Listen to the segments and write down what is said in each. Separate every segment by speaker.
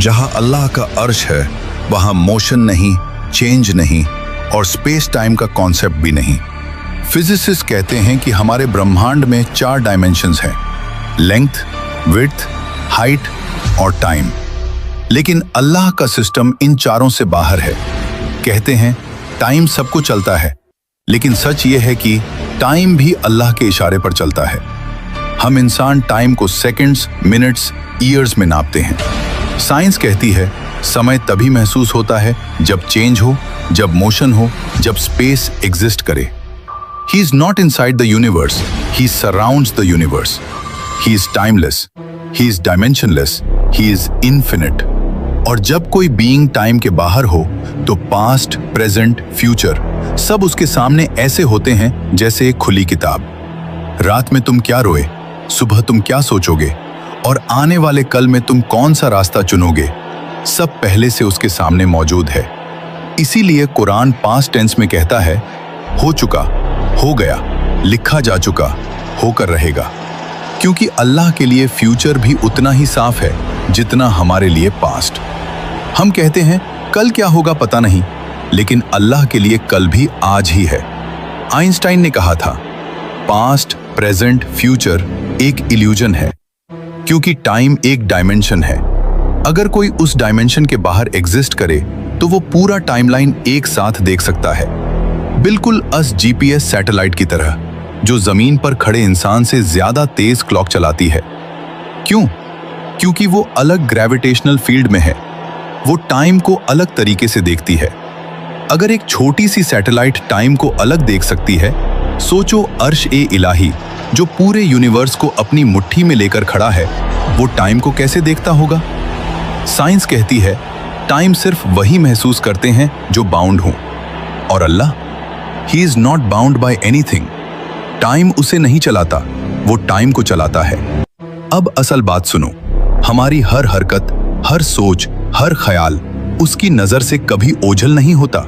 Speaker 1: जहां अल्लाह का अर्श है वहां मोशन नहीं, चेंज नहीं और स्पेस टाइम का कॉन्सेप्ट भी नहीं। फिजिसिस्ट कहते हैं कि हमारे ब्रह्मांड में 4 डायमेंशंस हैं, लेंथ, विड्थ, हाइट और टाइम। लेकिन अल्लाह का सिस्टम इन चारों से बाहर है। कहते हैं टाइम सबको चलता है, लेकिन सच ये है कि टाइम भी अल्लाह के इशारे पर चलता है। हम इंसान टाइम को सेकंड्स, मिनट्स, ईयर्स में नापते हैं। साइंस कहती है समय तभी महसूस होता है जब चेंज हो, जब मोशन हो, जब स्पेस एग्जिस्ट करे। He is not inside the universe, he surrounds the universe. He is timeless, he is dimensionless, he is infinite. और जब कोई बीइंग टाइम के बाहर हो तो पास्ट, प्रेजेंट, फ्यूचर सब उसके सामने ऐसे होते हैं जैसे एक खुली किताब। रात में तुम क्या रोए, सुबह तुम क्या सोचोगे और आने वाले कल में तुम कौन सा रास्ता चुनोगे, सब पहले से उसके सामने मौजूद है। इसीलिए कुरान पास्ट टेंस में कहता है हो चुका, हो गया, लिखा जा चुका, होकर रहेगा। क्योंकि अल्लाह के लिए फ्यूचर भी उतना ही साफ है जितना हमारे लिए पास्ट। हम कहते हैं कल क्या होगा पता नहीं, लेकिन अल्लाह के लिए कल भी आज ही है। आइंस्टाइन ने कहा था पास्ट, प्रेजेंट, फ्यूचर एक इल्यूजन है, क्योंकि टाइम एक डायमेंशन है। अगर कोई उस डायमेंशन के बाहर एग्जिस्ट करे तो वो पूरा टाइमलाइन एक साथ देख सकता है, बिल्कुल जीपीएस सैटेलाइट की तरह, जो जमीन पर खड़े इंसान से ज्यादा तेज क्लॉक चलाती है। क्यों? क्योंकि वो अलग ग्रेविटेशनल फील्ड में है, वो टाइम को अलग तरीके से देखती है। अगर एक छोटी सी सैटेलाइट टाइम को अलग देख सकती है, सोचो अर्श ए इलाही जो पूरे यूनिवर्स को अपनी मुट्ठी में लेकर खड़ा है, वो टाइम को कैसे देखता होगा? साइंस कहती है टाइम सिर्फ वही महसूस करते हैं जो बाउंड हों, और Allah, he is not bound by anything. Time उसे नहीं चलाता, वो टाइम को चलाता है। अब असल बात सुनो, हमारी हर हरकत, हर सोच, हर ख्याल उसकी नजर से कभी ओझल नहीं होता।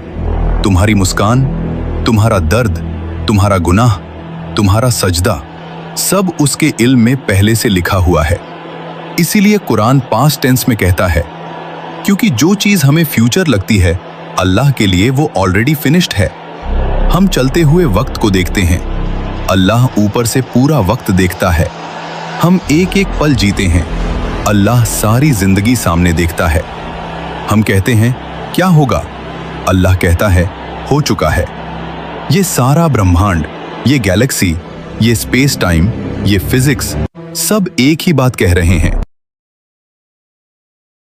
Speaker 1: तुम्हारी मुस्कान, तुम्हारा दर्द, तुम्हारा गुनाह, तुम्हारा सजदा, सब उसके इल्म में पहले से लिखा हुआ है। इसीलिए कुरान पास्ट टेंस में कहता है क्योंकि जो चीज हमें फ्यूचर लगती है, अल्लाह के लिए वो ऑलरेडी फिनिश्ड है। हम चलते हुए वक्त को देखते हैं, अल्लाह ऊपर से पूरा वक्त देखता है। हम एक एक पल जीते हैं, अल्लाह सारी जिंदगी सामने देखता है। हम कहते हैं क्या होगा, अल्लाह कहता है हो चुका है। ये सारा ब्रह्मांड, ये गैलेक्सी, ये स्पेस टाइम, ये फिजिक्स सब एक ही बात कह रहे हैं,